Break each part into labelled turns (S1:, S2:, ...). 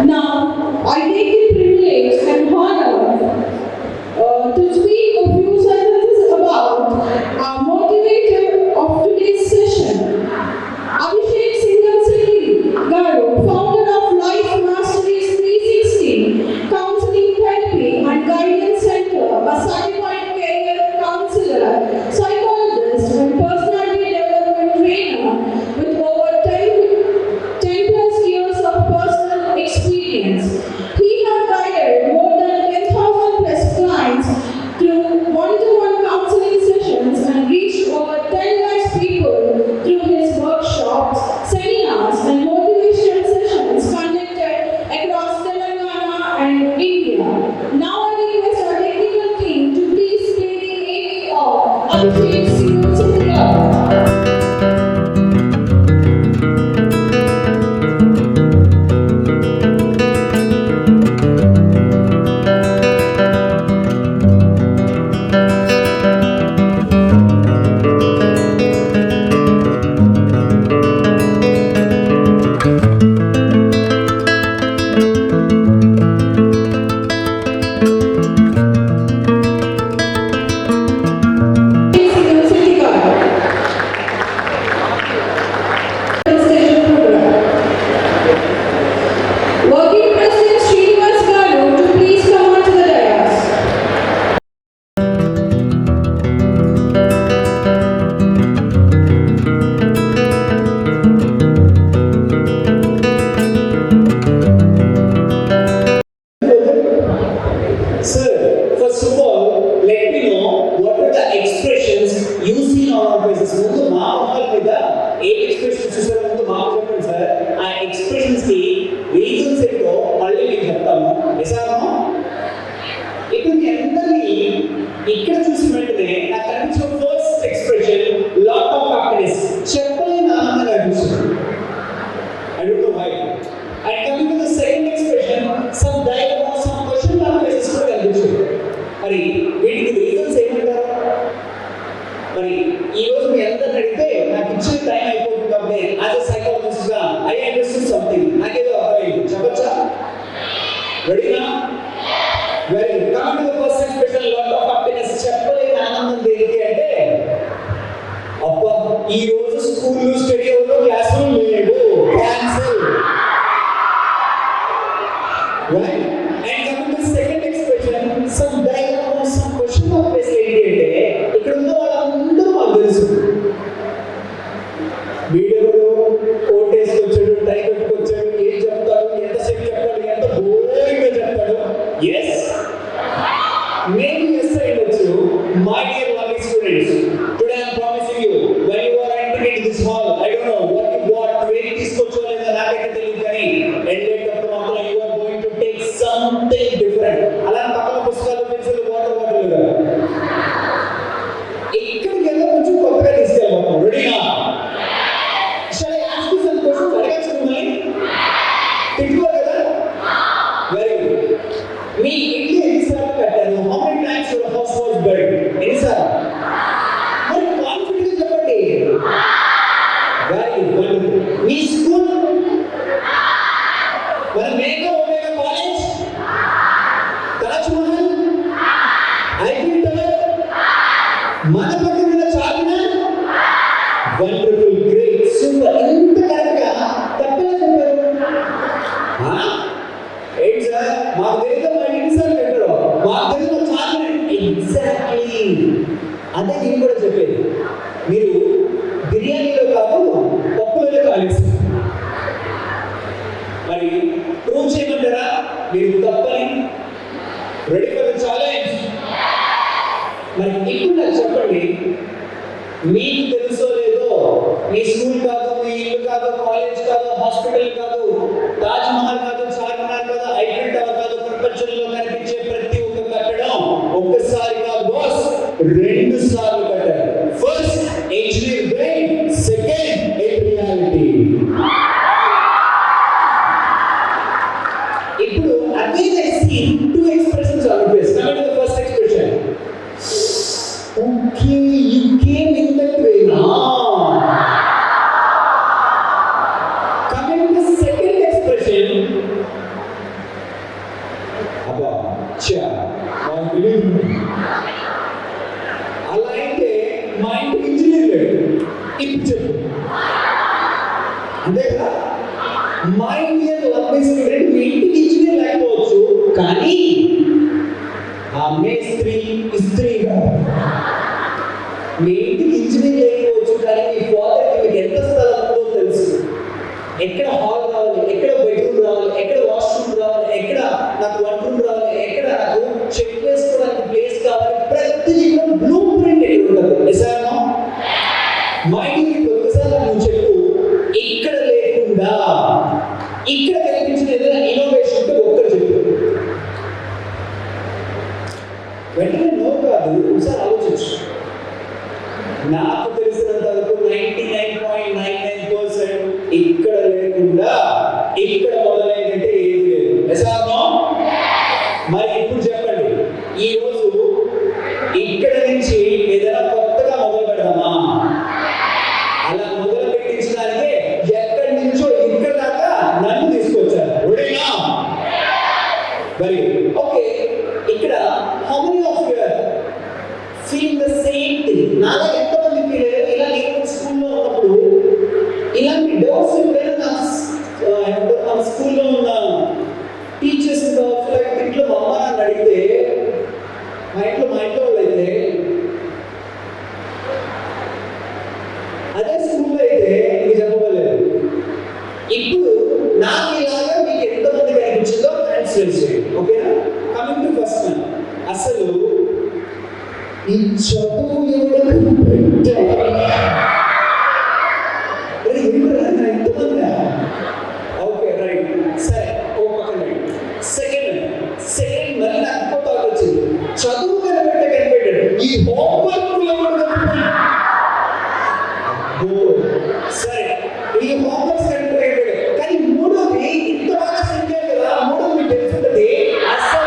S1: Now, I take the privilege and honor to speak a few sentences about our motivator of today's session, Abhishek Singhal Sethi Garu, founder of Life Masteries 360 Counseling Therapy and Guidance Center, a certified career counselor, psychologist, and personality development trainer with over 10 plus years of personal experience. He has guided more than 10,000 plus clients through one-to-one counseling sessions and reached over 10 lakhs people through his workshops, seminars, and motivational sessions conducted across Telangana and India. Now I request our technical team to please play the AV of Abhishek Singhal Sethi Garu. Singhal Sethi Garu. Station program. Working President Srinivas Garu to please come onto the dais.
S2: Sir, first of all, let me know what are the expressions used in our faces. ముందు మా మొహాల మీద ఏ expressions చూసారో ముందు మాకు చెప్పండి sir. ఆ expressions కి reasons ఏంటో మళ్ళీ మీకు చెప్తాము. నిజామా? ఇప్పుడు మీ అందరినీ ఇక్కడ చూసిన వెంటనే నాకు కనిపించిన first expression lot of happiness, చెప్పలేని ఆనందంగా అనిపిస్తుంది. I don't know why. And coming to the second expression, some dilemma, some question mark faces కూడా కనిపించింది. మరి వీటికి రీజన్స్ ఏమంటారు? మరి ఈ రోజు మీ అందరిని అడిగితే నాకు ఇచ్చిన టైం అయిపోతుంది కాబట్టి యాజ్ ఎ సైకాలజిస్ట్ గా ఐ అండర్స్టాండ్ సంథింగ్, నాకేదో అర్థమైంది. చెప్పచ్చా? రెడీనా? Very good. Coming to the first expression lot of happiness, చెప్పలేని ఆనందం దేనికి అంటే అబ్బా ఈ రోజు school study hour class room లేడు, cancel. Right? And coming to the second expression, some dilemma, some question mark face ఏంటి అంటే ఇక్కడ ఉన్న వాళ్ళందరూ మాకు తెలుసు. వీడియోలో కోట్ వేసుకొచ్చాడు, టై కట్టుకొచ్చాడు, ఏం చెప్తాడు, ఎంతసేపు చెప్తాడు, ఎంత బోరింగ్గా చెప్తాడు. ఎస్, మేబీ ఎస్ అయ్యొచ్చు. My dear lovely students, today I am promising you, when you are entering into this hall, I don't know what you got, ఏం తీసుకొచ్చో లేదో నాకైతే తెలియదు, కానీ వెళ్ళేటప్పుడు మాత్రం you are going to take something different. అలా పక్కన పుస్తకాలు, పెన్సిల్, వాటర్ బాటిల్ కదా, ఇక్కడికి వెళ్ళి కొంచెం కొత్తగా తీసుకెళ్ళాము. రెడీనా? Shall I ask you some questions? అడగచ్చు మిమ్మల్ని? తిట్టుకో కదా? Very good. మీ ఇల్లు ఎన్నిసార్లు కట్టారు? How many times your house was built? ఎన్నిసార్లు? మరి కాన్ఫిడెంట్ చెప్పండి. Very good. మీ స్కూల్ మరి Megha omega college, Taj Mahal, Eiffel tower, మన పక్కన ఉన్న చార్మినార్. Wonderful, great, super. ఇంత కరెక్ట్గా తప్పేలా చెప్పారు. ఏంటి సార్ మాకు తెలియదు, మా ఎన్నిసార్లు కట్టారు, మాకు తెలియదు చార్మినార్. ఎగ్జాక్ట్లీ అదే నేను కూడా చెప్పేది. మీరు బిర్యానీలో కాదు పప్పులలో కాలేసి మరి ప్రూవ్ చేయమంటారా మీరు తప్పని? Ready for the challenge? మరి ఇప్పుడు నాకు చెప్పండి, మీకు తెలుసో లేదో, మీ స్కూల్ కాదు, మీ ఇల్లు కాదు, కాలేజ్ కాదు, హాస్పిటల్ కాదు, తాజ్ మహల్ కాదు, చార్మినార్ కాదు, ఐఫిల్ టవర్ కాదు, ప్రపంచంలో కనిపించే ప్రతి ఒక్క కట్టడం ఒక్కసారి కాదు బాస్, 2 సార్లు కట్టారు. First engineer brain, second in reality. ఇప్పుడు again I see 2 expressions on your face. Coming to the first expression. Okay, you came in that way. Coming to the second expression, కానీ ఆ మేస్త్రి ఇస్త్రీగా. మీ ఇంటికి ఇంజనీర్ లేకపోవచ్చు, కానీ మీ ఫాదర్కి మీకు ఎంత స్థలం ఉందో తెలుసు. ఎక్కడ హాల్ రావాలి, ఎక్కడ బెడ్రూమ్ రావాలి, ఎక్కడ వాష్రూమ్ రావాలి, ఎక్కడ నాకు వన్ రూమ్ రావాలి, ఎక్కడ నాకు చెక్ వేసుకోవడానికి ప్లేస్ కావాలి, ప్రతి బ్లూ ప్రింట్ ఎక్కడ ఉండదు. నిజామా? మా ఇంటికి ఒక్కసారి నువ్వు చెప్పు, ఇక్కడ లేకుండా ఇక్కడ కనిపించిన ఏదైనా ఇన్నోవేషన్ ఉంటే ఒక్కరు చెప్పు. వెంటనే నో కాదు, ఒకసారి ఆలోచించు. నాకు తెలిసినంత వరకు 99.99% ఇక్కడ లేకుండా ఇక్కడ మొదలైనట్టే ఏది లేదు. నిజామా? మరి ఇప్పుడు చెప్పండి, ఈ రోజు ఇక్కడ నుంచి ఏదైనా కొత్తగా మొదలు పెడదామా? అలా మొదలు పెట్టించడానికే ఎక్కడి నుంచో ఇక్కడ దాకా నన్ను తీసుకొచ్చారు. ఓడేనా? మరి ఓకే, ఇక్కడ how many of you feel the same thing? నాలో ఎంతమంది ఫీల్ అయ్యారు? ఇలా నేను స్కూల్లో ఉన్నప్పుడు ఇలాంటి డౌట్స్ ఎప్పుడైనా మన స్కూల్లో ఉన్న టీచర్స్ కావచ్చు, లేకపోతే ఇంట్లో మా అమ్మ నాన్న అడిగితే, మా ఇంట్లో వాళ్ళు అయితే, అదే స్కూల్లో అయితే మీకు చెప్పలేదు. ఇప్పుడు నాకు ఇలాగా మీకు ఎంతమంది కనిపించిందో ఆన్సర్ చేయండి. ఓకేనా? కమింగ్ టు ఫస్ట్ వన్, అసలు ఈ చదువు ఎవరికి పెట్టాలి? ఎంతమంది? ఓకే, రైట్, సరే, ఓ పక్కన. సెకండ్ మరి నాకు ఇంకో థాట్ వచ్చింది. చదువు కనిపెట్టాడు, ఈ హోంవర్క్ ఎవరు కనిపెట్టాడు? సరే, ఈ హోంవర్క్స్ కనిపెట్టాడు. కానీ మూడోది ఇంత బాగా సంఖ్య కదా, మూడోది మీకు తెలుసుంటది. అసలు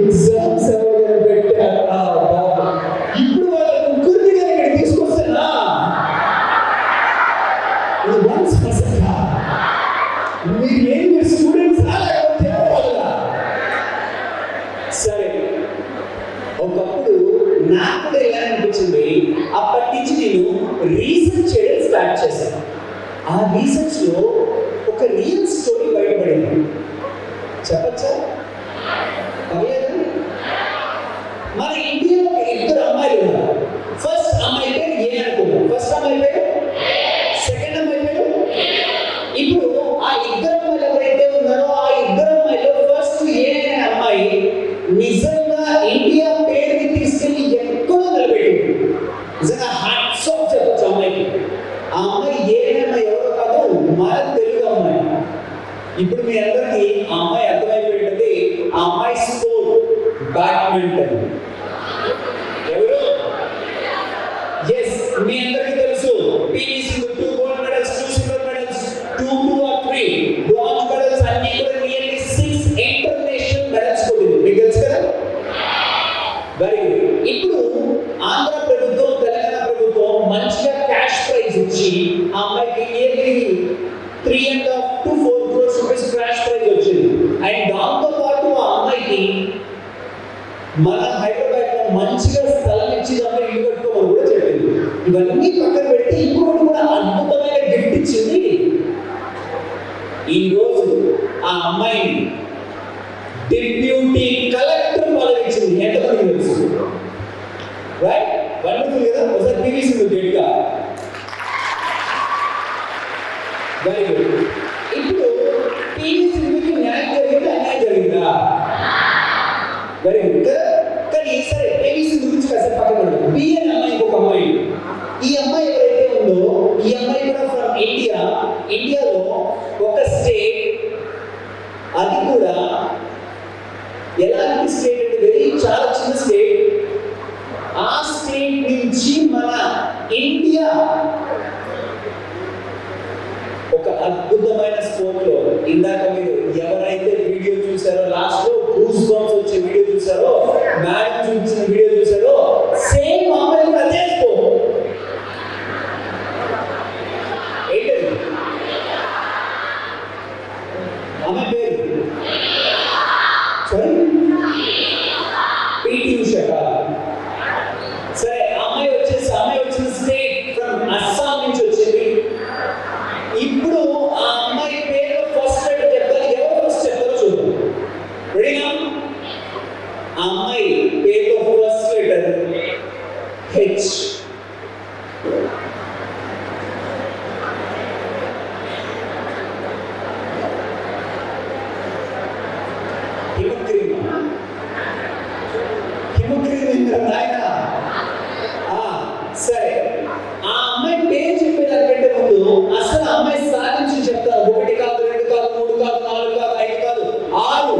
S2: ఎగ్జామ్స్ ఎవరు పెట్టారా? ఇప్పుడు వాళ్ళ ముగ్గురిని ఇక్కడ తీసుకొస్తానా? మీరు స్టూడెంట్స్ సరే, ఒకప్పుడు నాకు కూడా ఎలా అనిపించింది, అప్పటి నుంచి నేను రీసెర్చ్ చేయడం స్టార్ట్ చేశాను. ఆ రీసెర్చ్ లో ఒక రియల్ స్టోరీ బయటపడింది. చెప్పచ్చా? మన ఇండియాలో ఇద్దరు అమ్మాయిలు ఉన్నారు. ఫస్ట్ అమ్మాయి పేరు ఏ అనుకున్నాం. ఫస్ట్ అమ్మాయి పేరు, సెకండ్ అమ్మాయి పేరు. ఇప్పుడు ఆ ఇద్దరు అమ్మాయిలు ఎవరైతే ఉన్నారో, ఆ ఇద్దరు అమ్మాయిలో ఫస్ట్ ఏ అనే అమ్మాయి నిజంగా ఇండియా పేరుని తీసుకెళ్ళి ఎక్కడో నిలబెట్టింది. నిజంగా హ్యాట్స్ ఆఫ్ చెప్పచ్చు అమ్మాయికి. ఆ అమ్మాయి ఏ అనే అమ్మాయి ఎవరో కాదు, మన తెలుగు అమ్మాయి. ఇప్పుడు మీ అందరికీ ఆ అమ్మాయి అర్థమైపోయింది. ఆ అమ్మాయి స్పోర్ట్ బ్యాడ్మింటన్. ఎవరు? ఎస్, మీ అందరికీ తెలుసు. PV Sindhu 2 gold medals, 2 silver medals, 2 or 3 bronze medals, అన్ని కూడా నియర్లీ 6 ఇంటర్నేషనల్ మెడల్స్ కొట్టింది. మీకు తెలుసు కదా? Very good. ఇప్పుడు ఆంధ్ర ప్రభుత్వం, తెలంగాణ ప్రభుత్వం మంచిగా క్యాష్ ప్రైజ్ ఇచ్చి ఆ అమ్మాయికి nearly 3.5 to 4 crores rupees cash prize వచ్చింది. అండ్ దాంతో పాటు ఆ అమ్మాయికి మన హైదరాబాద్ లో మంచిగా స్థలం ఇచ్చి దాంట్లో ఇల్లు కట్టుకోమని కూడా చెప్పింది. ఇవన్నీ పక్కన పెట్టి ఇంకొకటి కూడా అద్భుతమైన గిఫ్ట్ ఇచ్చింది. ఈ రోజు ఆ అమ్మాయిని డిప్యూటీ కలెక్టర్ పదవి ఇచ్చింది. ఎంతమంది తెలుసు? రైట్, వండర్ఫుల్ కదా? ఒకసారి పివి సింధు గట్టిగా. Very good. ఇప్పుడు పివి సింధుకి న్యాయం జరిగిందా, అన్యాయం జరిగిందా? వెరీ గుడ్ కదా? కానీ సరే, పివి సింధు గురించి కాసేపు పక్కన పెడదాం. బి అనే అమ్మాయి ఇంకొక అమ్మాయి. ఈ అమ్మాయి ఎవరైతే ఉందో, ఈ అమ్మాయి కూడా ఫ్రమ్ ఇండియా. ఇండియాలో ఒక స్టేట్, అది కూడా ఎలాంటి స్టేట్ అంటే వెరీ చాలా చిన్న స్టేట్. ఆ స్టేట్ నుంచి మన ఇండియా ఒక అద్భుతమైన స్పోర్ట్ లో, ఇందాక మీరు ఎవరైతే వీడియో చూసారో, లాస్ట్ లో గూస్ బంప్స్ వచ్చే వీడియో చూసారో, మ్యాచ్ చూసిన వీడియో చూసారో, సేమ్ అమ్మాయి కూడా అదే స్పోర్ట్. ఏంటది? అమ్మాయి పేరు సారీ పిటి ఉషా కాదు. సరే, అమ్మాయి వచ్చిన స్టేట్ ఫ్రమ్ అస్సాం నుంచి వచ్చింది. ఈ అసలు అమ్మాయి సాధించి చెప్తాను. 1 కాదు, 2 కాదు, 3 కాదు, 4 కాదు, 5 కాదు, 6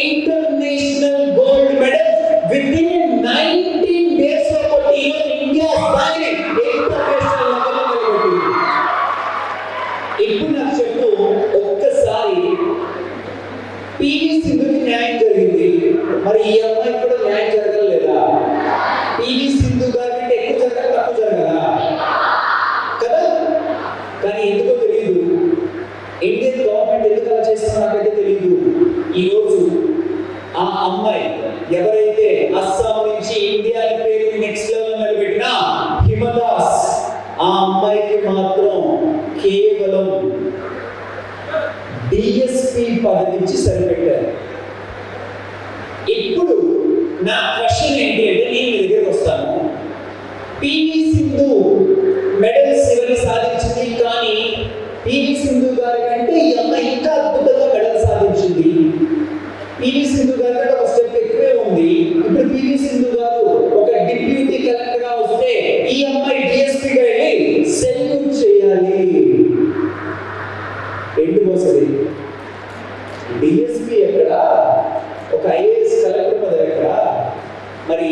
S2: international gold medals with in 19 days లో కొట్టి ఈరోజు ఇండియా స్థాయిని ఇంటర్నేషనల్ లెవెల్లో నిలబెట్టింది. ఇప్పుడు నాకు చెప్పు, ఒక్కసారి పివి సింధుకి న్యాయం జరిగింది, మరి ఈ అమ్మాయి కూడా న్యాయం జరగలేదా? పివి సింధు గారికి ఎక్కువ జరగాలి, తక్కువ జరగాలా కదా? కానీ ఎందుకో తెలియదు, ఇండియన్ గవర్నమెంట్ ఎందుకు అలా చేస్తుందో నాకైతే తెలియదు. ఈరోజు ఆ అమ్మాయి ఎవరైతే అస్సాం నుంచి ఇండియా పేరు నెక్స్ట్ లెవెల్ నిలబెట్టినా హిమదాస్, ఆ అమ్మాయికి మాత్రం కేవలం డిఎస్పీ పదవి ఇచ్చి సరిపెట్టారు. ఇప్పుడు నా క్వశ్చన్ ఏంటి అంటే, నేను మీ దగ్గరికి వస్తాను. పివి సింధు మెడల్స్ ఎవరు సాధించింది, కానీ పివి సింధు గారి కంటే ఈ అమ్మాయి ఇంకా అద్భుతంగా మెడల్ సాధించింది. పివి సింధు గారి కంటే ఒక స్టెప్ ఎక్కువే ఉంది. ఇప్పుడు పివి సింధు గారు ఒక డిప్యూటీ కలెక్టర్ గా వస్తే ఈ అమ్మాయి డిఎస్పీగా వెళ్ళి సెల్యూట్ చేయాలి. ఎందుకు వస్తుంది? డిఎస్పీ ఎక్కడ, ఒక ఐఏఎస్ కలెక్టర్ పదవి ఎక్కడ? మరి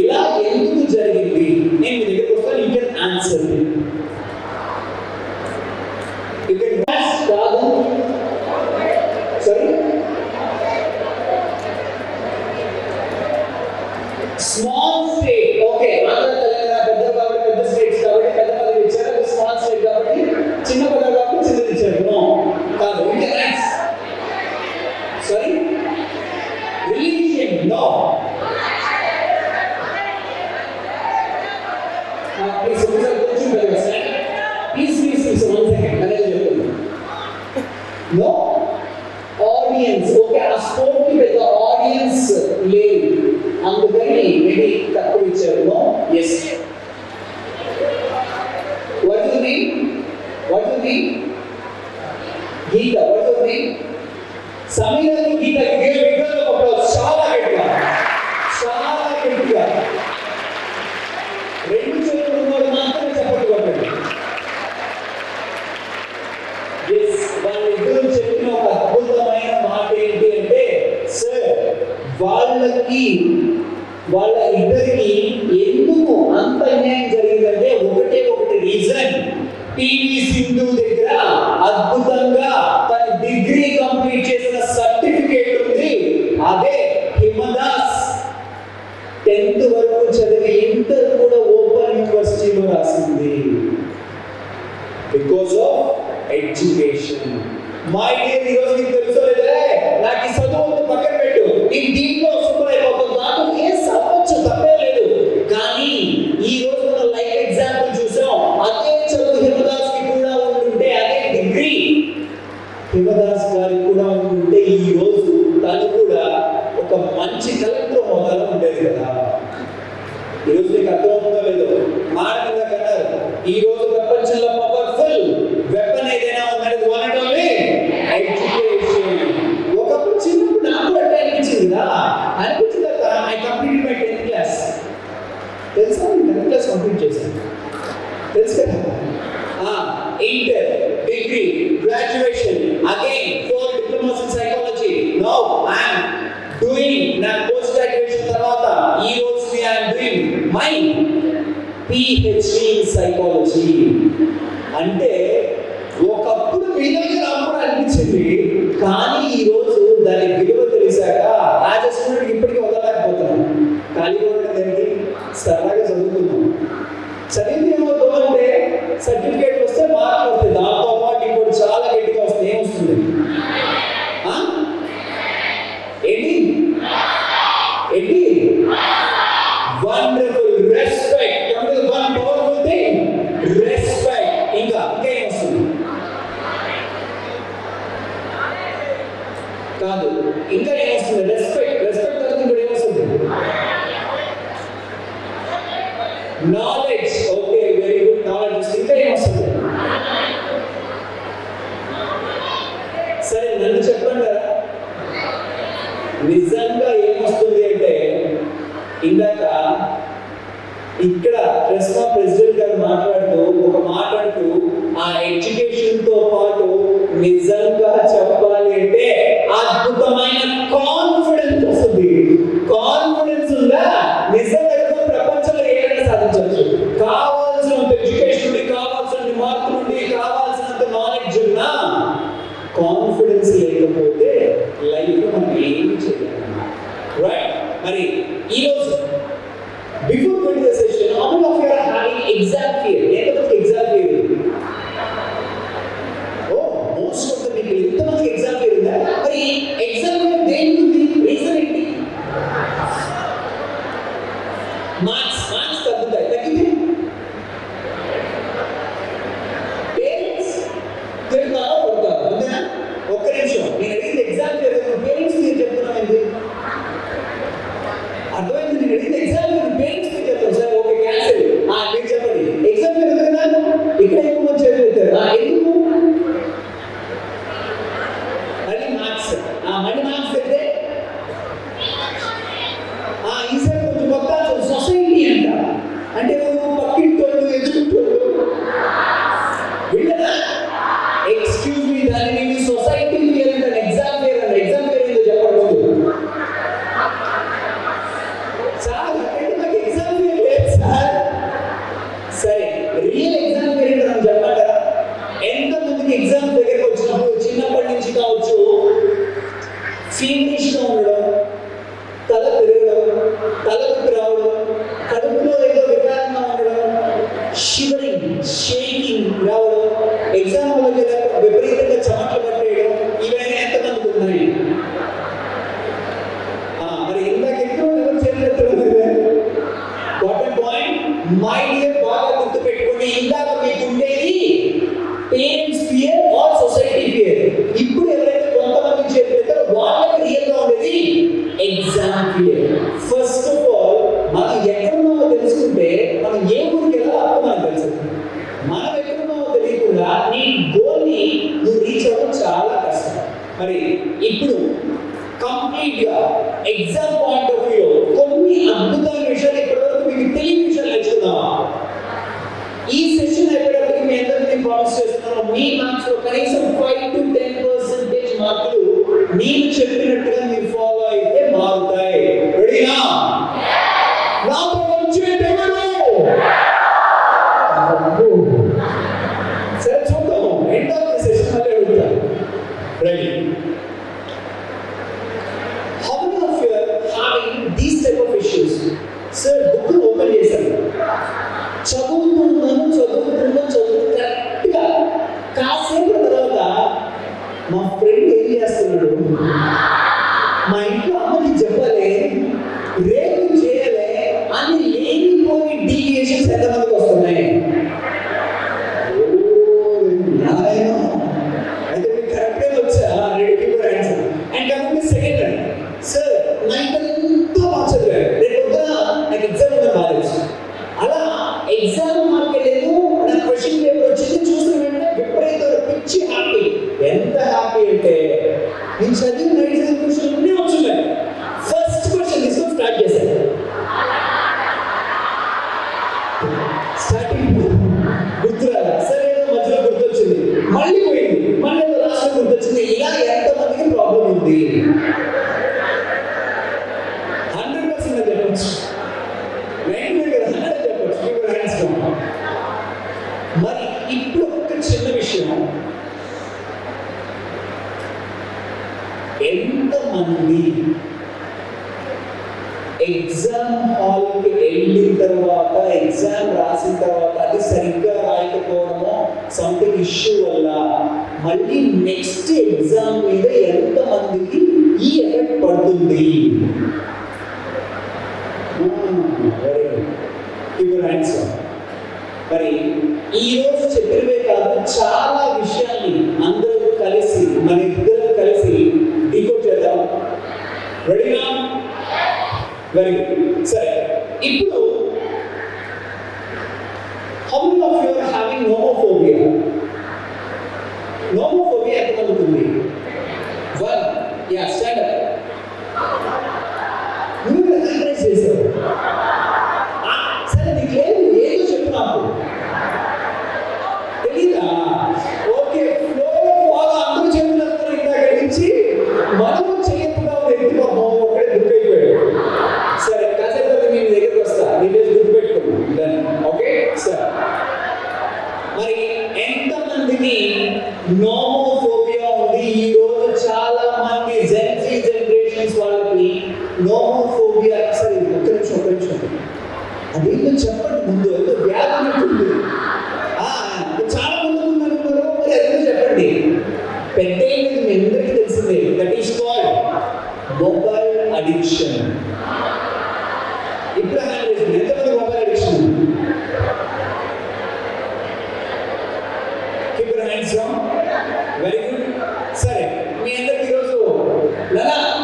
S2: ఇలా ఎందుకు జరిగింది? నేను మీ దగ్గరికి వస్తాను. You can answer me. You can కాదు, sorry, small state. Okay, Andhra Telangana పెద్ద కాబట్టి పెద్ద స్టేట్స్ కాబట్టి పెద్ద పదవి ఇచ్చారు. స్మాల్ స్టేట్ కాబట్టి చిన్న పదవి కాబట్టి చిన్నది ఇచ్చారు. నో కాదు, you can answer. Sorry, religion. No. Please కొంచెం ప్లీజ్ వన్ సెకండ్ అనేది చెప్తుంది. No audience. ఓకే, ఆ స్పోర్ట్ కి పెద్ద ఆడియన్స్ లేదు, అందుకని మేబీ తక్కువ ఇచ్చారు. No. Yes. What you mean? What you mean? గీత. What you mean? సమీరాన్ని గీత విగ్రహం ఒక చాలా గట్టిగా, చాలా గట్టిగా. 2 చేతులు ఉన్నవాడు మాత్రమే చప్పట్లు కొట్టాడు. ఎస్, వాళ్ళిద్దరూ చెప్పిన ఒక అద్భుతమైన మాట ఏంటి అంటే, సార్ వాళ్ళకి వాళ్ళ ఇద్దరికి ఎందుకు అంత అన్యాయం జరిగిందంటే ఒకటి రీజన్. పివి సింధు దగ్గర అద్భుతంగా తన డిగ్రీ కంప్లీట్ చేసిన సర్టిఫికేట్ ఉంది. అదే హిమదాస్ 10th వరకు చదివి ఇంటర్ కూడా ఓపెన్ యూనివర్సిటీలో రాసింది. Because of education. My dear, ఈరోజు నీకు తెలుసో లేదే, నాకు ఈ చదువు పక్కన పెట్టు, నీ దీంట్లో సూపర్ అయిపోతుంది, నాకు ఏ సపోర్ట్ తప్పే లేదు. కానీ ఈ రోజు మన లైఫ్ ఎగ్జాంపుల్ చూసాం. అదే చదువు హిమదాస్ కి కూడా ఉంటుంటే, అదే డిగ్రీ హిమదాస్ గారికి కూడా ఉంటుంటే, ఈ రోజు తను కూడా ఒక మంచి కలెక్టర్ హోదాలో ఉండేది కదా. ఈరోజు నీకు అర్థమవుతుందో లేదో, మాట మీద కన్నారు, ఈ రోజు ప్రపంచంలో పవర్ఫుల్ వెపన్ ఏదైనా ఉందనేది వన్ అండ్ ఓన్లీ ఎడ్యుకేషన్. ఒకప్పుడు చిన్నప్పుడు నాకు అంటే అనిపించింది కదా, అనిపించిన తర్వాత I complete my 10th class. తెలుసా, 10th క్లాస్ కంప్లీట్ చేశాను, తెలుసు కదా. Inter, degree, graduation, again 4 diplomas in psychology. Now I am doing నా పోస్ట్ గ్రాడ్యుయేషన్ తర్వాత ఈ రోజు I am doing my PhD in psychology. అంటే ఒకప్పుడు విలువ నాకు అనిపించింది, కానీ ఈ రోజు దాని విలువ తెలిసాక యాజ్ ఎ స్టూడెంట్ ఇప్పటికీ వదలలేకపోతున్నాను. ఖాళీ ఉండడం ఏంటి, సరదాగా చదువుతున్నాను. చదివింది ఏమవుతుందంటే సర్టిఫికేట్ వస్తే మార్కులు వస్తాయి, దాంతో పాటు ఇంకోటి చాలా గట్టిగా వస్తుంది. ఏమొస్తుంది? ఏంటి ఏంటి? Wonderful respect. One powerful thing, respect. ఇంకా ఏమొస్తుంది? కాదు, ఇంకా ఏమొస్తుంది? రెస్పెక్ట్. రెస్పెక్ట్ తర్వాత ఇంకోటి ఏమొస్తుంది? Knowledge. Okay, very good, knowledge. ఇంకా ఏమొస్తుంది? సరే, నన్ను చెప్పండి కదా, నిజంగా ఏమొస్తుంది అంటే, ఇందాక ఇక్కడ ప్రెసిడెంట్ గారు మాట్లాడుతూ ఆ ఎడ్యుకేషన్ నిజంగా చెప్పాలి అంటే అద్భుతమైన కాన్ఫిడెన్స్ వస్తుంది. కాన్ఫిడెన్స్ ఉందా నిజంగా ప్రపంచంలో ఏదైనా సాధించవచ్చు. కావాల్సినంత ఎడ్యుకేషన్ నుండి, కావాల్సిన మార్క్ నుండి, కావాల్సినంత నాలెడ్జ్ ఉన్నా కాన్ఫిడెన్స్ లేకపోతే లైఫ్ లో మనం ఏమి చేయలేము. రైట్? మరి ఈరోజు before going to the session, how many of you are having exam fear? ఎంతమందికి ఎగ్జామ్ ఫియర్ ఉంది? Oh, most of the people. ఎంతమందికి ఎగ్జామ్ ఫియర్ ఉందా? మరి ఎగ్జామ్ ఫియర్ దేనికి ఉంది? రీజన్ ఏంటి? మార్క్స్ తగ్గుతాయి. తగ్గితే పేరెంట్స్ తిడతారో కొడతారు. అంతేనా? ఒక్క నిమిషం, నేను అడిగింది ఎగ్జామ్ ఫియర్. పేరెంట్స్ మీరు చెప్తున్నాం ఏంటి? అర్థమైంది? నేను అడిగింది ఎగ్జామ్ ఫియర్. పేరెంట్స్ మీరు చెప్తాను సార్, ఓకే క్యాన్సిల్. మీరు చెప్పండి ఎగ్జామ్ ఫియర్ ఉంది కదా, ఇక్కడ ఎక్కువ మంది చదివిస్తారు. ఎందుకు? మళ్ళీ మార్క్స్ అయితే ఈసారి కొంచెం కొత్త సొసైటీ అంట. అంటే పక్కింటోళ్ళు, ఎదుగుతోళ్ళు వీళ్ళదా? ఎక్స్క్యూజ్ మీ, దాన్ని నేను సొసైటీ ఫియర్ అంటాను. ఎగ్జామ్ ఫియర్ అంట. ఎగ్జామ్ ఫియర్ ఏందో చెప్పకూడదు సార్. అంటే నాకు ఎగ్జామ్ ఫియర్ లేదు సార్. సరే, రియల్ ఎగ్జామ్ ఫియర్ ఏంటో నాకు చెప్పమంటారా? ఎంతమందికి ఎగ్జామ్ దగ్గరికి వచ్చినప్పుడు చిన్నప్పటి నుంచి కావచ్చు ఫీవరిష్ గా ఉండడం, తల పెరగడం, తలనొప్పి రావడం, కడుపులో ఏదో వికారంగా ఉండడం, షివరింగ్, షేకింగ్ రావడం, ఎగ్జామ్ వల్ల విపరీతంగా చెమటలు పట్టేయడం, ఇవన్నీ ఎంతమందికి ఉన్నాయి? మరి ఇందాక ఎక్కువ ఎవరు చేసినట్టు పాయింట్ మై డియర్, బాగా గుర్తు పెట్టుకోండి. ఇందాక మీకు ఉండేది parents fear or society fear. ఇప్పుడు ఎవరైతే కొంతమంది చేస్తారో వాళ్ళకి రియల్ గా ఉండేది exam fear. First of all మనం ఎక్కడున్నామో తెలుసుకుంటే మనం ఏ ఊరికి వెళ్ళాలో మనకు తెలుసు. మనం ఎక్కడున్నామో తెలియకుండా నీ గోల్ ని నువ్వు రీచ్ అవ్వడం చాలా కష్టం. మరి ఇప్పుడు కంప్లీట్ గా ఎగ్జామ్ పాయింట్ ఆఫ్ వ్యూ కొన్ని అద్భుతమైన విషయాలు ఇప్పటివరకు మీకు తెలియని విషయాలు నేర్చుకుందామా? ఈ సెషన్ అయిపోయేటప్పటికి మీ అందరికీ ప్రామిస్ చేస్తున్నాను, మీ మార్క్స్ లో కనీసం 5 to 10% మార్కులు నేను చెప్పినట్టుగా మీరు ఫాలో అయితే మారుతాయి. రెడీనా? నాతో వచ్చేది ఎవరు? సరే చూద్దాం, ఎండ్ ఆఫ్ ది సెషన్ మళ్ళీ అడుగుతాను. Ready? How many of you are having these type of issues? Sir book open చేశాను, చదువుతున్నాను కరెక్ట్గా కాసేపు తర్వాత మా ఫ్రెండ్ ఏం చేస్తున్నాడు, మా ఇంట్లో అమ్మకి చెప్పలే, రేపు చేయలే అని లేనిపోయి డీవియేషన్స్ ఎంతమందికి వస్తున్నాయి? అయితే మీకు కరెక్ట్గా వచ్చా? Ready for answer. And coming to second one, sir night అంతా బాగా చదివారు, రేపు పొద్దున నాకు ఎగ్జామ్ ఉందని బాగా తెలుసు. అలా ఎగ్జామ్ మార్క్ లేదు, నా క్వశ్చన్ పేపర్ వచ్చింది, చూసిన వెంటనే విపరీత పిచ్చి హ్యాపీ. ఎంత హ్యాపీ అంటే నేను చదివిన నైట్ క్వశ్చన్ అన్నీ వచ్చున్నాయి. ఫస్ట్ క్వశ్చన్ తీసుకొని స్టార్ట్ చేశాను. స్టార్టింగ్ గుర్తురాలా, సరే ఏదో మధ్యలో గుర్తొచ్చింది, మళ్ళీ పోయింది, మళ్ళీ ఏదో లాస్ట్ గుర్తొచ్చింది. ఇలా ఎంతమందికి ప్రాబ్లం ఉంది? 100% చెప్పచ్చు, 90% చెప్పచ్చు. మరి ఇప్పుడు ఒక చిన్న విషయం, ఎంతమంది ఎగ్జామ్ హాల్కి వెళ్ళిన తర్వాత, ఎగ్జామ్ రాసిన తర్వాత అది సరిగ్గా రాయకపోవడమో సంథింగ్ ఇష్యూ వల్ల మళ్ళీ నెక్స్ట్ ఎగ్జామ్ మీద ఎంతమందికి ఈ ఎఫెక్ట్ పడుతుంది? ఇప్పుడు ఆన్సర్. మరి ఈ రోజు చెప్పినవే కాదు, చాలా విషయాల్ని అందరూ కలిసి, మన ఇద్దరు కలిసి డీకోడ్ చేద్దాం. రెడీనా? Very good. సరే, ఇప్పుడు how many of you are having nomophobia? Nomophobia ఎంతమందికి ఉంది? 1. Yeah, stand up. నువ్వు హ్యాండ్ చేసావు. సరే, నీకు లేదు, ఏదో చెప్పు నాకు. తెలీదా? ఓకే, ఫ్లో ఫాలో మందికి నోమోఫోబియా ఉంది. ఈ రోజు చాలా మంది జెన్జీ జనరేషన్స్ వాళ్ళకి నోమోఫోబియా. సరే ఒక్క నిమిషం అదేంటో చెప్పండి ముందు, ఏదో వ్యాధి ఉంటుంది. చాలా మంది ఉన్నారు, మరి అదేంటో చెప్పండి. పెద్ద మీ అందరికీ తెలిసిందే, that is called mobile addiction. ఇప్పుడు హ్యాండ్ చేసింది ఎంతమంది mobile addiction? Keep your hands down. Very good. సరే, మీ అందరికి ఈరోజు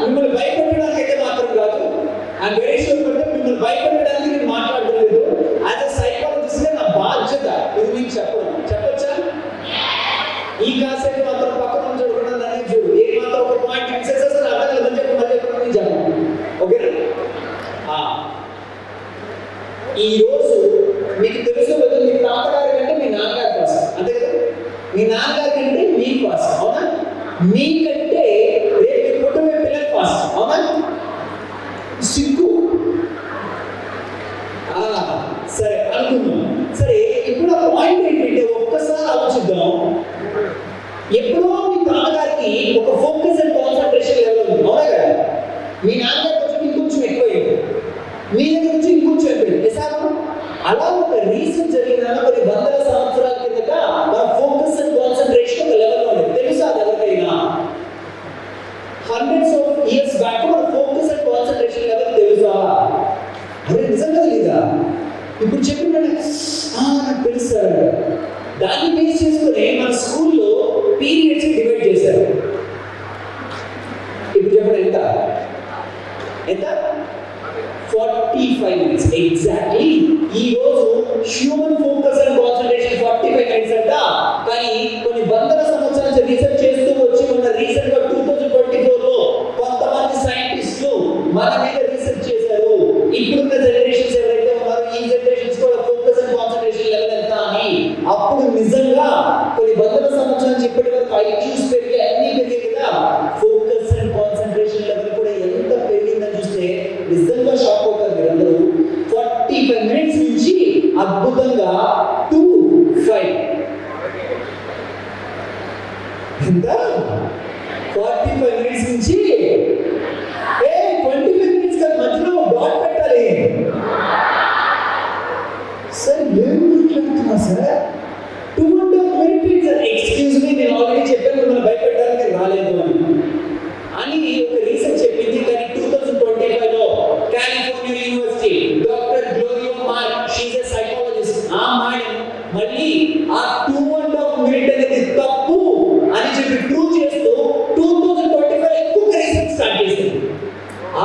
S2: మిమ్మల్ని భయపెట్టడానికి అయితే మాత్రం కాదు, ఐఎమ్ వెరీ షూర్ మిమ్మల్ని భయపెట్టడానికి నేను మాట్లాడలేదు. యాజ్ అ సైకాలజిస్ట్ నా బాధ్యత ఇది మీకు చెప్పొచ్చా? ఈ కాసేపు మాత్రం పక్కన చూడకుండా దాన్ని చూడు. ఏ మాత్రం ఒక పాయింట్ ఫిక్స్ చేసేస్తే అర్థం లేదని చెప్పి మళ్ళీ ఎప్పుడు చెప్పను. ఓకేనా? ఈ రోజు మీకు తెలుసు కదా, మీ తాతగారి కంటే మీ నాన్నగారి ఫాస్ట్, అంతే కదా? మీ నాన్నగారి కంటే మీ ఫాస్ట్, అవునా? మీకంటే రేపు కుటుంబ పిల్లల ఫాస్ట్, అవునా? సిగ్గు. సరే అనుకుందాం. సరే, ఇప్పుడు ఆ పాయింట్ ఏంటంటే ఒక్కసారి ఆలోచిద్దాం. ఎప్పుడో మీ తాతగారికి ఒక ఫోకస్ అండ్ కాన్సన్ట్రేషన్ లెవెల్ ఉంది, అవునా కదా? మీ నాన్నగారికి కొంచెం ఇంకొంచెం ఎక్కువైంది, మీ దగ్గర నుంచి ఇంకొంచెం అయిపోయింది. అలా ఒక రీసెర్చ్ జరిగిన కొన్ని వందల సంవత్సరాల కిందట మన ఫోకస్ అండ్ కాన్సన్ట్రేషన్ ఒక లెవెల్లో ఉంది. తెలుసా ఎవరికైనా? హండ్రెడ్స్ ఆఫ్ ఇయర్స్ బ్యాక్ మన ఫోకస్ అండ్ కాన్సన్ట్రేషన్ లెవెల్ తెలుసా? అరే నిజంగా లేదా? ఇప్పుడు చెప్పిన నాకు తెలుస్తారంట. దాన్ని బేస్ చేసుకుని మన స్కూల్లో పీరియడ్స్ డివైడ్ చేశారు. ఇప్పుడు చెప్పండి ఎంత? 45 minutes ఎగ్జాక్ట్లీ. ఈ రోజు human focus and concentration 45 minutes అంట. కానీ కొన్ని వందల సంవత్సరాల నుంచి రీసెర్చ్ చేస్తూ వచ్చి మన రీసెంట్ గా 2024 లో కొంతమంది సైంటిస్టులు మన మీద రీసెర్చ్ చేశారు. ఇప్పుడున్న జనరేషన్స్ ఎవరైతే ఉన్నారో ఈ జనరేషన్స్ కూడా ఫోకస్ అండ్ కాన్సంట్రేషన్ లెవెల్ ఎంత అని. అప్పుడు నిజంగా కొన్ని వందల సంవత్సరాల నుంచి ఇప్పటి వరకు ఐక్యూస్ పెరిగి అన్ని పెరిగాయి కదా, ఫోకస్ అండ్ కాన్సంట్రేషన్ లెవెల్ కూడా ఎంత పెరిగిందని చూస్తే నిజంగా షాక్ అవుతారు మీరందరూ. 45 minutes నుంచి అద్భుతంగా 2-5 ఎంత? 45 minutes నుంచి 25 minutes కాదు, మధ్యలో డాట్ పెట్టాలి. సార్ ఏం మాట్లాడుతున్నా సార్? 2.5 minutes. ఎక్స్క్యూజ్ మీ, నేను ఆల్రెడీ చెప్పాను మిమ్మల్ని భయపెట్టడానికి రాలేదు అని ఒక రీసెర్చ్ చెప్పింది. కానీ 2025 లో California university doctor Gloria mark, she is a psychologist, ఆ మేడం మళ్ళీ ఆ 2.5 minutes అనేది తప్పు అని చెప్పి ప్రూవ్ చేస్తూ 2025 ఇంకొక రీసెర్చ్ స్టార్ట్ చేసింది.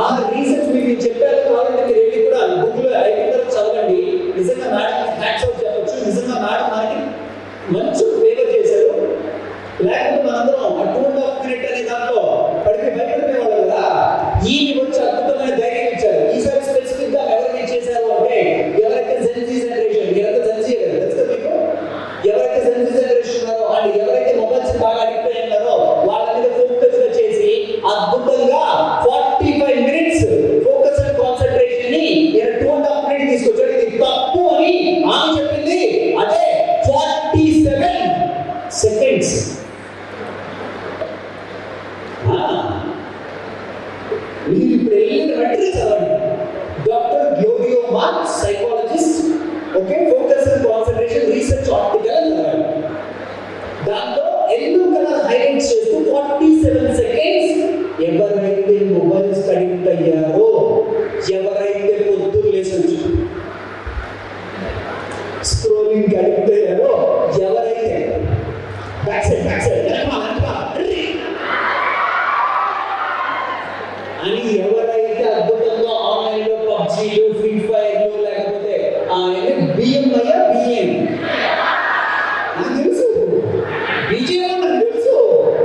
S2: ఆ రీసెర్చ్ మీకు చెప్పారు కావాలంటే మీరు వెళ్ళి కూడా బుక్లో అయిపోయిన చదవండి. నిజంగా మేడం హ్యాట్స్ ఆఫ్ చెప్పొచ్చు. నిజంగా మేడం మనకి మంచి ఫేవర్ చేశారు. లేకపోతే మనందరం ఆ 2.5 minutes అనే దాంట్లో భయపడిపోయేవాళ్ళు కదా. ఈ వచ్చి అద్భుతమైన ధైర్యం ఇచ్చారు. ఈసారి స్పెసిఫిక్ గా ఎవరైనా చేశారు అంటే ఎవరైతే జెన్జీ జనరేషన్, మీరంతా జెన్జీ కదా తెలుసు మీకు, ఎవరైతే జెన్జీ జనరేషన్ ఉన్నారో అండ్ ఎవరైతే మొబైల్స్ బాగా అడిక్ట్ అయి ఉన్నారో వాళ్ళ మీద ఫోకస్ గా చేసి అద్భుతంగా 45 minutes ఫోకస్ అండ్ కాన్సంట్రేషన్ ని 2.5 minutes తీసుకొచ్చాడు. ఇది తప్పు అని ఆమె చెప్పింది. అదే 47 seconds. మీరు ఇప్పుడు వెళ్ళిన వెంటనే చదవండి. Doctor Gloria mark, psychologist, okay, focus and concentration research article చదవండి. దాంతో ఎందుకన్నా హైలైట్ చేస్తూ 47 seconds ఎవరైతే మొబైల్స్ అడిక్ట్ అయ్యారో, ఎవరైతే పొద్దున్న లేచి స్క్రోలింగ్ అడిక్ట్ అయ్యారో, ఎవరైతే బ్యాక్ సైడ్ అని ఎవరైతే అద్భుతంగా ఆన్లైన్ లో పబ్జీలు, ఫ్రీ ఫైర్లు, లేకపోతే బిఎం నాకు తెలుసు, బీజేఎం నాకు తెలుసు,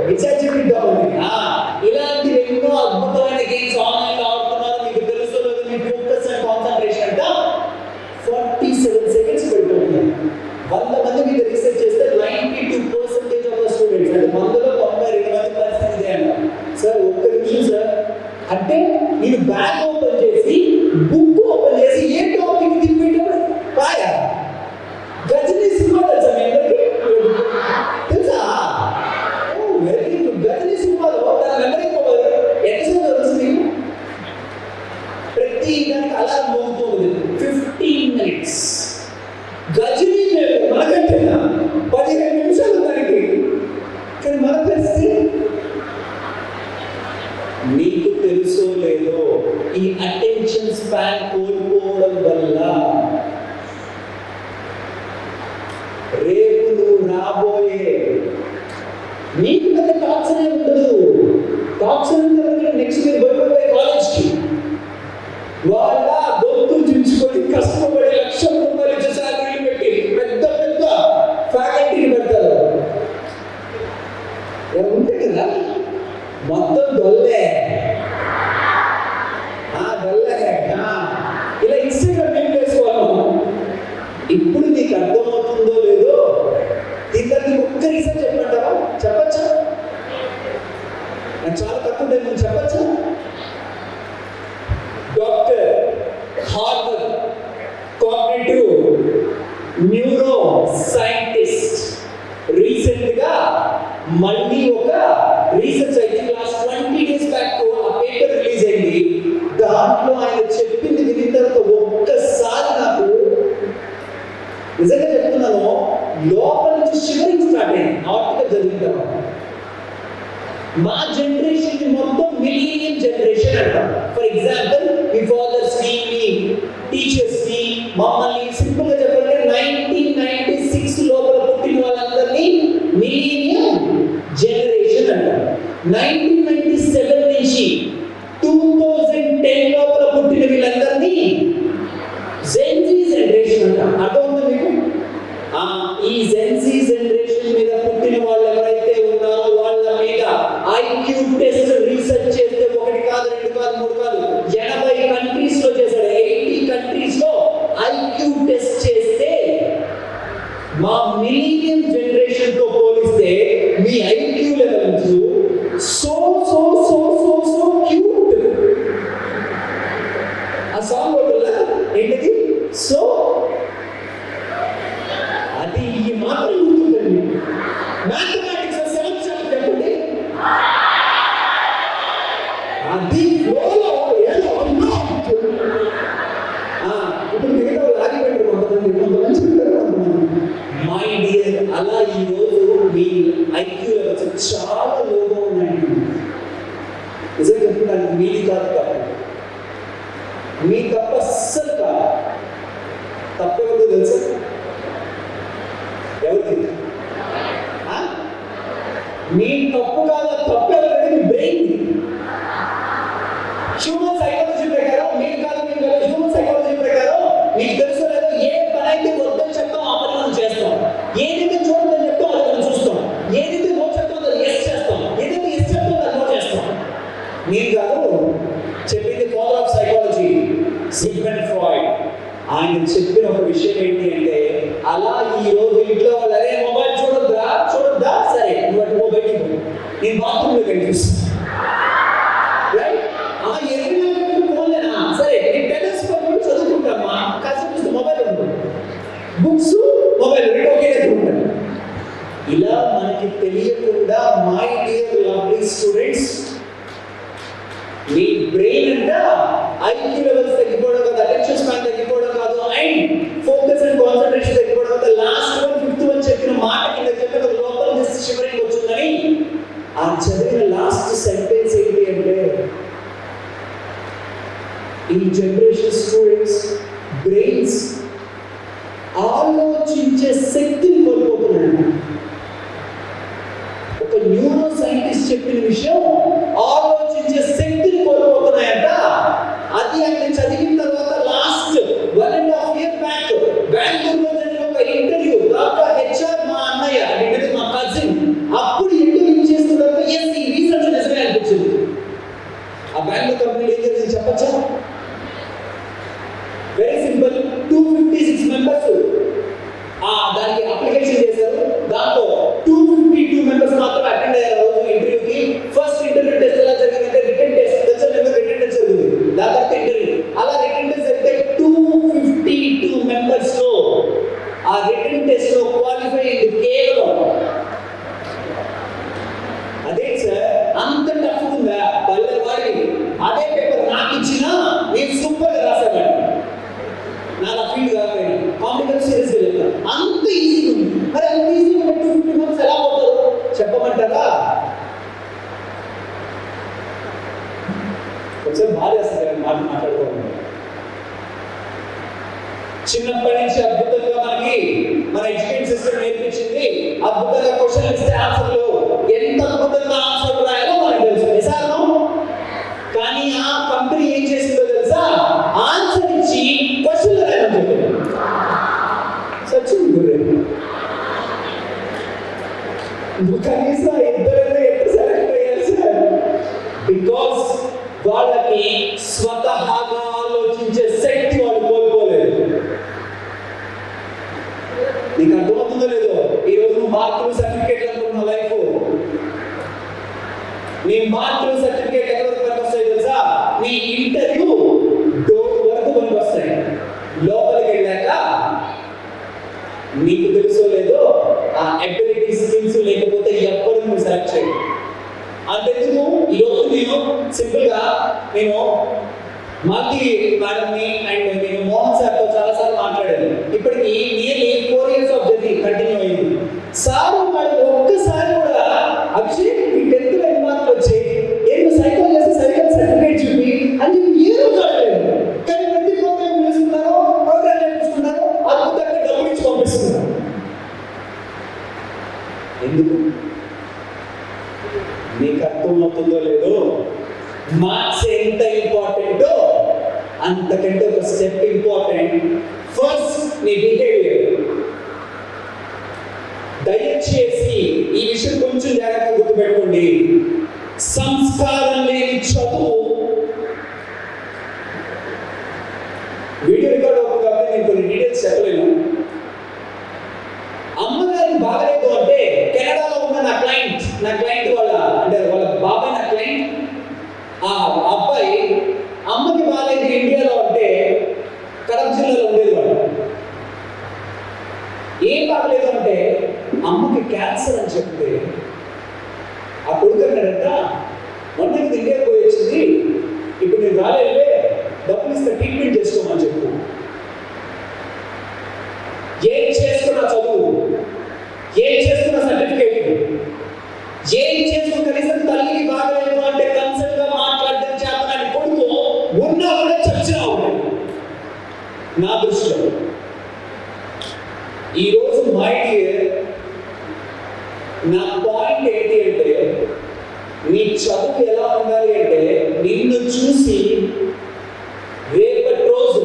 S2: రీఛార్జ్ ఇలాంటి ఎన్నో అద్భుతమైన గేమ్స్ ఆన్లైన్ లో ఆడుతున్నారు. మీకు తెలుసు మీ ఫోకస్ అండ్ కాన్సంట్రేషన్ అంట 47 seconds పెట్టుకుంటున్నారు. 100 మంది మీద రీసెర్చ్ చేస్తే 92% ఆఫ్ ద స్టూడెంట్స్, అంటే 100లో 92 మంది పరిస్థితి ఇదే అంట. సార్ ఒక్క నిమిషం సార్, అంటే నేను బ్యాగ్ ఓపెన్ చేసి బుక్ ఓపెన్ చేసి ఏ టాపిక్ తిప్పిట్టు పాయా. గజనీ సినిమా తెలుసా మీ అందరికీ? మీకు పెద్ద టాక్స్ అనే ఉండదు. టాక్స్ అంటే నెక్స్ట్ మీరు పోయిపోయి కాలేజ్కి వాళ్ళ గొంతు చించుకొని కష్టపడి లక్షల రూపాయలు ఇచ్చే శాలరీలు పెట్టి పెద్ద పెద్ద ఫ్యాకల్టీని పెడతారు. ఉంటాయి కదా మొత్తం డొల్లే డొల్లే. ఇలా ఇన్స్టాగ్రామ్ ఏం చేసుకోవాలి. ఇప్పుడు నీకు అర్థమవుతుందో లేదో దీనికి ఒక్క రీజన్ చెప్పమంటావా? చెప్పచ్చా? నాకు చాలా తక్కువ టైం ఉంది, చెప్పచ్చా? Doctor Harvard cognitive neuroscientist recent గా మళ్ళీ ఒక రీసెర్చ్ అయితే లాస్ట్ 20 days బ్యాక్ ఆ పేపర్ రిలీజ్ అయింది. దాంట్లో ఆయన చెప్పింది వినిన తర్వాత ఒక్కసారి నాకు నిజంగా చెప్తున్నాను లోపల నుంచి షివరింగ్ స్టార్ట్ అయింది. ఆర్టికల్ జరిగిన తర్వాత మా జనరేషన్ మొత్తం మిలీనియం జనరేషన్ అంటాం. ఫర్ ఎగ్జాంపుల్ మీ ఫాదర్స్ ని మీ టీచర్స్ ని మమ్మల్ని సింపుల్ గా చెప్పాలంటే 1996 లోపల పుట్టిన వాళ్ళందరినీ మిలీనియం జనరేషన్ అంటాం. 1997 నుంచి 2010 లోపల పుట్టిన వీళ్ళందరినీ జెన్జీ జనరేషన్ అంటాం. అర్థమవుతుందా మీకు? ఈ జెన్జీ జనరేషన్ మీద పుట్టిన వాళ్ళు ఎవరైతే ఉన్నారో వాళ్ళ మీద ఐక్యూ టెస్ట్ రీసెర్చ్ చేస్తే 1 కాదు 2 కాదు 3 కాదు 80 కంట్రీస్ లో చేశాడు. 80 కంట్రీస్ లో ఐక్యూ టెస్ట్ చేస్తే మా మిలీనియం జనరేషన్ తో పోలిస్తే మీ IQ levels so so so so so cute. ఆ సాంగ్ వల్ల ఏంటిది సో అది ఈ మాత్రం గుర్తుందండి. మ్యాథమెటిక్స్ 7th చాప్టర్ చెప్పండి. అది ఫ్లోలో ఏదో ఇప్పుడు మిగతా వాళ్ళు ఆగిపోయారు. కొంతమంది చెప్పారు కొంతమంది. మై డియర్, అలా ఈ రోజు మీ ఐక్యూ లెవెల్స్ చాలా లోగా ఉన్నాయండి. నిజంగా చెప్తున్నాను, మీది కాదు తప్పు, మీ తప్ప అస్సలు కాదు. తప్పెవరిదో తెలుసా? ఎవరికి? మీ తప్పు కాదు, తప్పెవరంటే మీ బ్రెయిన్. హ్యూమన్ సైకాలజీ ప్రకారం మీరు కాదు, మీరు కాదు, హ్యూమన్ సైకాలజీ ప్రకారం మీకు తెలుసు లేదు, ఏ పని అయితే వద్దని చెప్తాం ఆ పని మనం చేస్తాం. ఏదైతే చూడదని చెప్తాం అది మనం చూస్తాం. ఏదైతే నో చెప్తాం అది ఎస్ చేస్తాం. ఏదైతే ఎస్ చెప్తాం అది నో చేస్తాం. మీరు కాదు, చెప్పింది father of psychology Sigmund Freud. ఆయన చెప్పిన ఒక విషయం ఏంటి అంటే, అలా ఈ రోజు ఇంట్లో వాళ్ళు అరే మొబైల్ చూడొద్దా సరే నువ్వు అటు మొబైల్ నేను బాత్రూంలో కనిపిస్తాను ఫోన్లేనా సరే నేను టెన్నిస్ చదువుకుంటామా కాసేపు మొబైల్ ఉంటుంది, బుక్స్ మొబైల్ రెండు ఒకే ఉంటాయి. ఇలా మనకి తెలియకుండా my dear lovely students, me brain అంట ఐక్యూ లెవెల్స్ తగ్గిపోవడం కాదు, అటెన్షన్ స్పాన్ తగ్గిపోవడం కాదు, అండ్ ఫోకస్ అండ్ కాన్సంట్రేషన్ తగ్గిపోవడం కాదు. లాస్ట్ 5th వన్ చెప్పిన మాట కింద చెప్పిన లోపల నుంచి షివరింగ్ వచ్చిందని ఆ చదివిన లాస్ట్ సెంటెన్స్ ఏంటి అంటే, ఈ జనరేషన్ స్టూడెంట్స్ బ్రెయిన్స్ ఆలోచించే శక్తిని కోల్పోతున్నాడు. ఒక న్యూరో సైంటిస్ట్ చెప్పిన విషయం, ఆలోచించే శక్తిని కోల్పోతున్నాయంట. అది ఆయన చదివిన తర్వాత లాస్ట్ 1.5 years బ్యాక్ బెంగళూరులో జరిగిన ఒక ఇంటర్వ్యూ, డాక్టర్ హెచ్ఆర్ మా అన్నయ్య అంటే మా కజిన్ అప్పుడు ఇంటర్వ్యూ చేస్తున్నారు. ఎస్, ఈ రీసెర్చ్ నిజమే అనిపించింది. ఆ బెంగళూరు కంపెనీ ఏం జరిగింది చెప్పచ్చా? వెరీ సింపుల్, 256 మెంబర్స్ దానికి అప్లికేషన్ చేశారు. దాంట్లో 252 మెంబర్స్ మాత్రం అటెండ్ అయ్యారు రోజు ఇంటర్వ్యూకి. ఫస్ట్ ఇంటర్వ్యూ టెస్ట్ ఎలా జరిగిందంటే రిటన్ టెస్ట్, రిటన్ టెస్ట్ జరిగింది. దాని తర్వాత ఇంటర్వ్యూ, అలా రిటన్ టెస్ట్ జరిగితే 252 మెంబర్స్ లో ఆ రిటన్ టెస్ట్ లో క్వాలిఫై అయింది కేవలం. అదే సార్, అంత టఫ్ ఉందా? పల్లె వాడి అదే పేపర్ నాకు ఇచ్చినా నేను సూపర్ గా రాసాను. నాకు ఆ ఫీల్డ్ కాకపోయినా కాంపిటేటివ్ సీరియస్ గా చెప్తాను. అంత ఈజీ ఉంది. మరి అంత ఈజీ ఉంటే 250 మార్క్స్ ఎలా పోతారు చెప్పమంటారా? ఒకసారి మారేస్తారు మాట్లాడుకోవాలి. చిన్నప్పటి నుంచి అద్భుతంగా మన ఎడ్యుకేషన్ సిస్టమ్ నేర్పించింది. అద్భుతంగా క్వశ్చన్ ఇస్తే ఆన్సర్లు ఎంత కానీ ఆ కంపెనీ ఏం చేసిందో తెలుసా, ఆన్సర్ ఇచ్చి క్వశ్చన్ రాయమని చెప్పింది. సచిన్ గురే కనీసం ఇద్దరు ఎట్లా సెలెక్ట్ అయ్యారు సార్? బికాస్ వాళ్ళకి స్వతహాగా ఆలోచించే శక్తి వాళ్ళు కోల్పోలేదు. నీకు అర్థమవుతుందో లేదో, ఈ రోజు నువ్వు మార్కులు సర్టిఫికేట్ అనుకున్న లైఫ్, నీ మార్కులు సర్టిఫికేట్ ఎక్కడ వరకు పనికి వస్తాయి తెలుసా? నీ ఇంటర్వ్యూ డోర్ వరకు పనికి వస్తాయి. లోపలికి వెళ్ళాక నీకు తెలుసో లేదో ఆ అబిలిటీ స్కిల్స్ లేకపోతే ఎవ్వరు నువ్వు సెలెక్ట్ చేయవు. అంతెందుకు ఈరోజు నేను సింపుల్ గా నేను మాల్తి మేడంని అండ్ నేను మోహన్ సార్తో చాలాసార్లు మాట్లాడాను. ఇప్పటికి nearly 4 years of journey continue అయింది. సార్ వాళ్ళు ఒక్కసారి కూడా అభిషేక్ ఈ 10th లో ఎన్ని మార్కులు వచ్చాయి, ఏం సైకిల్ చేస్తే సైకిల్ సర్టిఫికేట్ చూపి అని చెప్పి ఏదో కాలేదు. కానీ ప్రతి ప్రోగ్రామ్ చేసుకున్నారో ప్రోగ్రామ్ నేర్చుకున్నారో అద్భుతంగా డబ్బులు ఇచ్చి పంపిస్తున్నారు. ఎందుకు? నీకు అర్థమవుతుందో లేదో, మార్క్స్ ఎంత ఇంపార్టెంటో అంతకంటే ఒక స్టెప్ ఇంపార్టెంట్. ఫస్ట్ నీ బిహేవియర్. దయచేసి ఈ విషయం కొంచెం జాగ్రత్తగా గుర్తుపెట్టుకోండి. సంస్కారం లేని చదువు వీడియో రికార్డ్ అవుతుంది కాబట్టి నేను కొన్ని డీటెయిల్స్ చెప్పలేను. అమ్మగారికి బాగలేదు అంటే కెనడాలో ఉన్న నా క్లయింట్ వాళ్ళ అంటే వాళ్ళ బాబాయ్ నా క్లయింట్, ఆ అబ్బాయి అమ్మకి బాగలేదు ఇండియాలో అంటే కడప జిల్లాలో ఉండేది. వాడు ఏం బాగలేదు అంటే అమ్మకి క్యాన్సర్ అని చెప్తే ఆ కొడుకు అన్నాడంట, మొన్నకి ఇండియా పోయి వచ్చింది, ఇప్పుడు నేను రాలేదులే, డబ్బులు ఇస్తే ట్రీట్మెంట్ చేసుకోమని చెప్పు. ఏం చేసుకున్నా చదువు, ఏం చేసుకున్న సర్టిఫికేట్, ఏం చేసుకున్న కనీసం తల్లికి బాగలేదు అంటే కన్సల్ట్ గా మాట్లాడడం చేతనాన్ని కొడుకు ఉన్నా కూడా చచ్చినా ఉంటాయి నా దృష్టిలో. ఈరోజు మై డియర్, నా పాయింట్ ఏంటి అంటే నీ చదువు ఎలా ఉండాలి అంటే నిన్ను చూసి రేపటి రోజు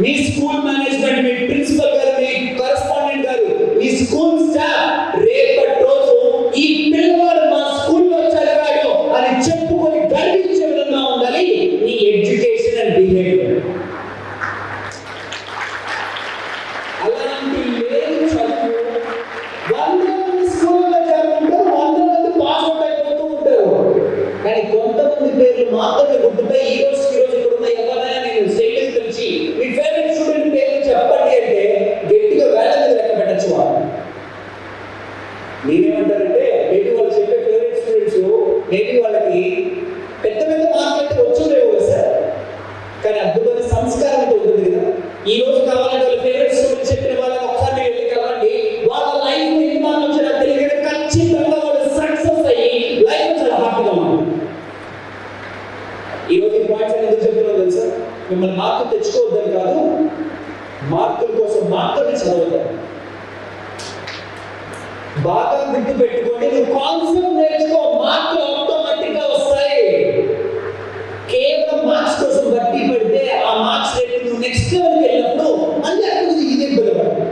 S2: మీ స్కూల్ మేనేజ్మెంట్, మీ ప్రిన్సిపల్ గారు, మీ కరెస్పాండెంట్ గారు, మీ స్కూల్ స్టాఫ్ రేపటి రోజు ఈ పిల్లవాడు మా స్కూల్లో చదివాడు అని చెప్పుకొని గర్వించే విధంగా ఉండాలి నీ ఎడ్యుకేషన్ అండ్ బిహేవియర్. అలాంటి లేదు చదువు. 100 మంది స్కూల్లో చదువుకుంటారు, 100 మంది పాస్ అవుట్ అయిపోతూ ఉంటారు, కానీ కొంతమంది పేర్లు మాత్రమే గుర్తుంటాయి. ఈ రోజు ఇక్కడ ఉన్న ఎవరైనా నేను స్టేటస్ పిలిచి మీ ఫేవరెట్ స్టూడెంట్ పేరు చెప్పండి అంటే గట్టిగా వేళ మీద లెక్క పెట్టచ్చు. వాళ్ళు నేనేమంటారంటే మేబీ వాళ్ళు చెప్పే ఫేవరెట్ స్టూడెంట్స్ మేబీ వాళ్ళకి పెద్ద పెద్ద మార్కులు వచ్చులేవు కదా సార్, కానీ అద్భుతమైన సంస్కారం అయితే ఉంటుంది కదా. ఈ రోజు కావాలంటే వాళ్ళ ఫేవరెట్ స్టూడెంట్ చెప్పిన వాళ్ళని ఒకసారి మీరు వెళ్ళి కలవండి, వాళ్ళ లైఫ్ ఎన్ని మార్కులు వచ్చినా తెలియదు, ఖచ్చితంగా వాళ్ళు సక్సెస్ అయ్యి లైఫ్ చాలా హ్యాపీగా ఉంటుంది. ఈ రోజు ఈ పాయింట్స్ ఎందుకు చెప్తున్నా తెలుసా? మిమ్మల్ని మార్కులు తెచ్చుకోవద్దని కాదు, మార్కుల కోసం మాత్రమే చదవద్దు. బాగా గుర్తు పెట్టుకోండి, నువ్వు కాన్సెప్ట్ నేర్చుకో, మార్కులు ఆటోమేటిక్ గా వస్తాయి. కేవలం మార్క్స్ కోసం బట్టి పెడితే ఆ మార్క్స్ రేపు నువ్వు నెక్స్ట్ లెవెల్కి వెళ్ళినప్పుడు మళ్ళీ అక్కడ ఇది ఇబ్బంది పడదు.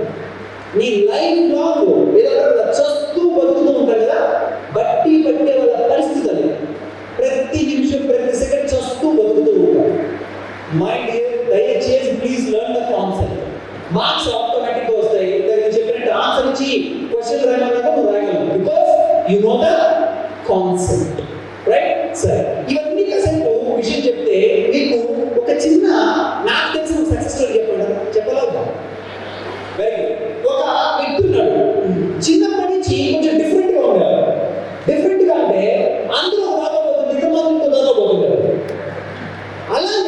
S2: నీ లైఫ్ లాంగ్ ఏదో చస్తూ బతుకుతూ ఉంటారు కదా, బట్టి పట్టే వాళ్ళ పరిస్థితులు ప్రతి నిమిషం ప్రతి సెకండ్ చస్తూ బతుకుతూ ఉంటారు. మైండ్ దయచేసి please learn the concept. Marks automatic గా వస్తాయి. నేను చెప్పినట్టు ఆన్సర్ ఇచ్చి క్వశ్చన్ రాయమన్నా నువ్వు రాయగలవు, because you know the concept, right? సరే,